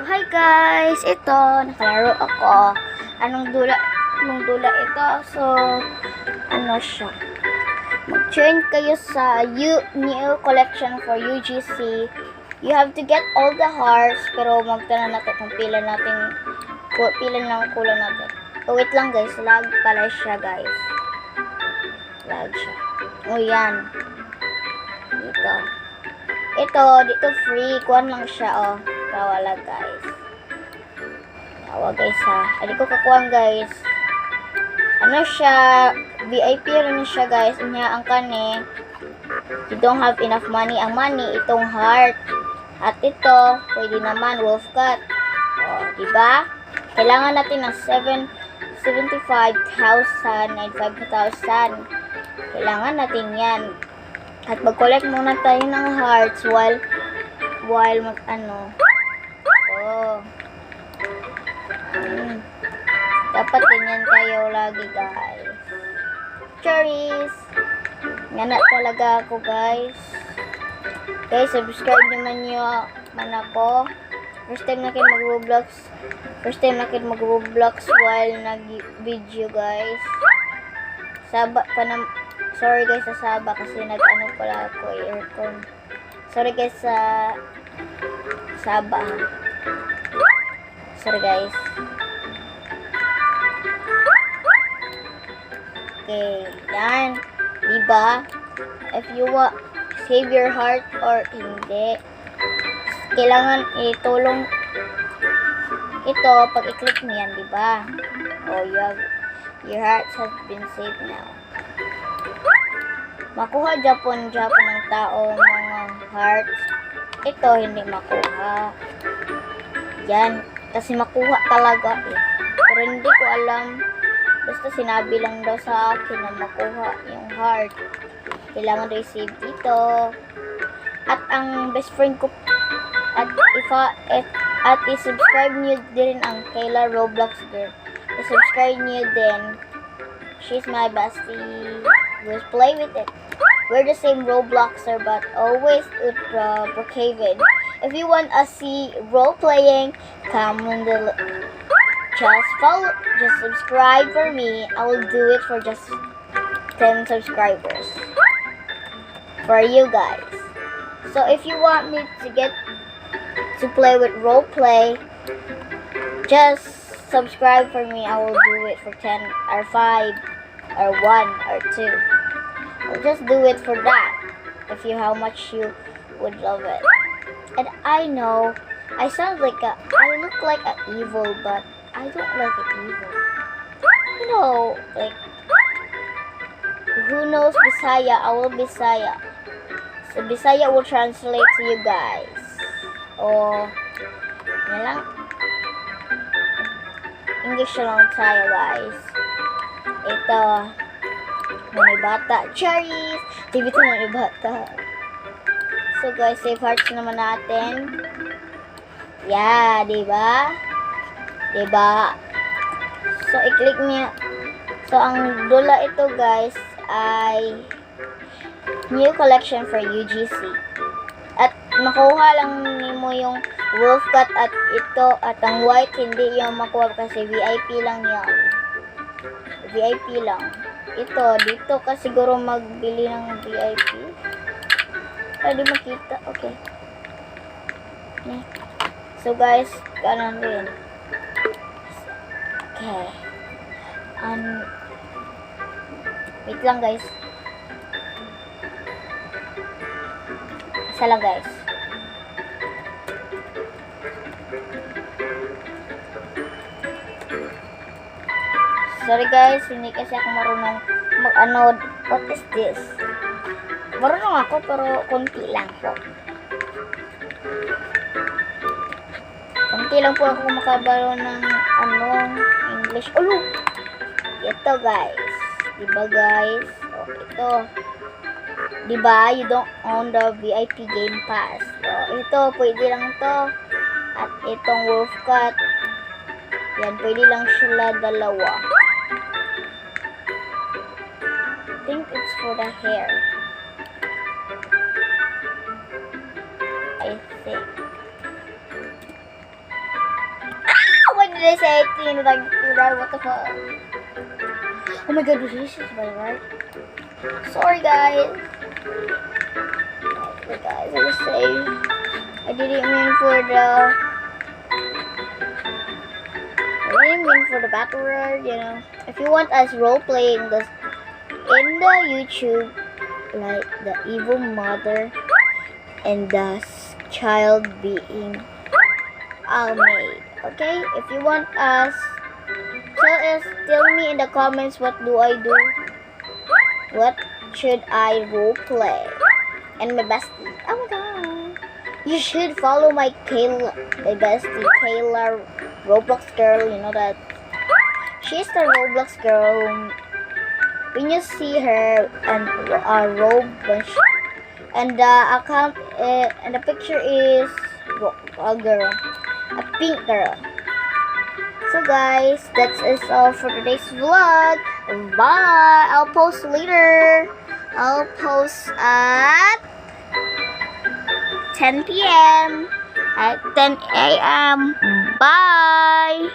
Hi guys! Ito, nakalaro ako. Anong dula ito? So, ano siya? Mag-join kayo sa new collection for UGC. You have to get all the hearts, pero magtanong natin kung pila lang kulang natin. Oh, wait lang guys, lag pala siya guys. Lag siya. Oh, yan. Dito free. Kuhan lang siya, oh. Wala guys. Guys ha. Hindi ko kakuha guys. Ano siya? VIP rin siya guys. Ang kani. You don't have enough money. Ang money, itong heart. At ito, pwede naman wolf cut. O, diba? Kailangan natin ng 75,000 and 5,000. Kailangan natin yan. At mag-collect muna tayo ng hearts while dapat ganyan kayo lagi guys. Cherries! Ngana talaga ako guys. Guys, subscribe naman nyo ako. First time na mag-Roblox while nag-video guys. Sorry guys sa Saba kasi nag-ano pala ako aircon. Sorry guys sa Saba ha. Sorry guys. Okay, yan. Diba? If you want save your heart or hindi, kailangan itulong ito pag i-click mo yan, diba? Oh, your heart has been saved now. Makuha Japon ng tao mga hearts. Ito hindi makuha. Yan, kasi makuha talaga eh. Pero hindi ko alam. Basta sinabi lang daw sa akin na makuha yung heart. Kailangan daw i-save dito. At ang best friend ko at i-subscribe niyo din ang Kayla Roblox girl. I-subscribe niyo din. She's my bestie. Just play with it. We're the same Robloxer but always ultra Brookhaven. If you want to see role playing, come on just subscribe for me. I will do it for just 10 subscribers. For you guys. So if you want me to play with role play, just subscribe for me. I will do it for 10 or 5 or 1 or 2. I'll just do it for that. If you how much you would love it. And I know I look like an evil, but I don't like it evil. You know, like who knows Bisaya? I will Bisaya. So Bisaya will translate to you guys. O yan lang. English lang tayo guys. Ito. May bata. Cherries! Dito na may bata. So guys, save hearts naman natin. Yeah, diba? Diba? So, i-click niya. So, ang dula ito guys ay new collection for UGC. At makuha lang mo yung wolf cut at ito at ang white hindi yung makuha kasi VIP lang yan. VIP lang. Ito, dito ka siguro magbili ng VIP. Di makita. Okay. So guys, ganun rin. Okay. Wait lang guys. Isa lang guys. Sorry guys, hindi kasi ako marunong mag-ano. What is this? Marunong ako pero konti lang po. Konti lang po ako makabalo ng English. Look! Ito guys. Diba guys? So, ito. Diba? You don't own the VIP Game Pass. So, ito. Pwede lang to. At itong wolf cut. Yan. Pwede lang sila dalawa. I think it's for the hair. I think. did I say 18? Like, what the fuck? Oh my god, this is my right. Sorry, guys. Okay, guys, I just say I didn't mean for the battle royale, you know. If you want us role playing this in the YouTube, like the evil mother and the child being made. Okay, if you want us, tell me in the comments what do I do. What should I role play? And my bestie. Oh my god. You should follow my bestie Kayla Roblox girl. You know that she's the Roblox girl. When you see her and Roblox and the account and the picture is a girl, a pink girl. So guys, that's all for today's vlog. Bye. I'll post later. I'll post at 10 p.m. at 10 a.m. Bye.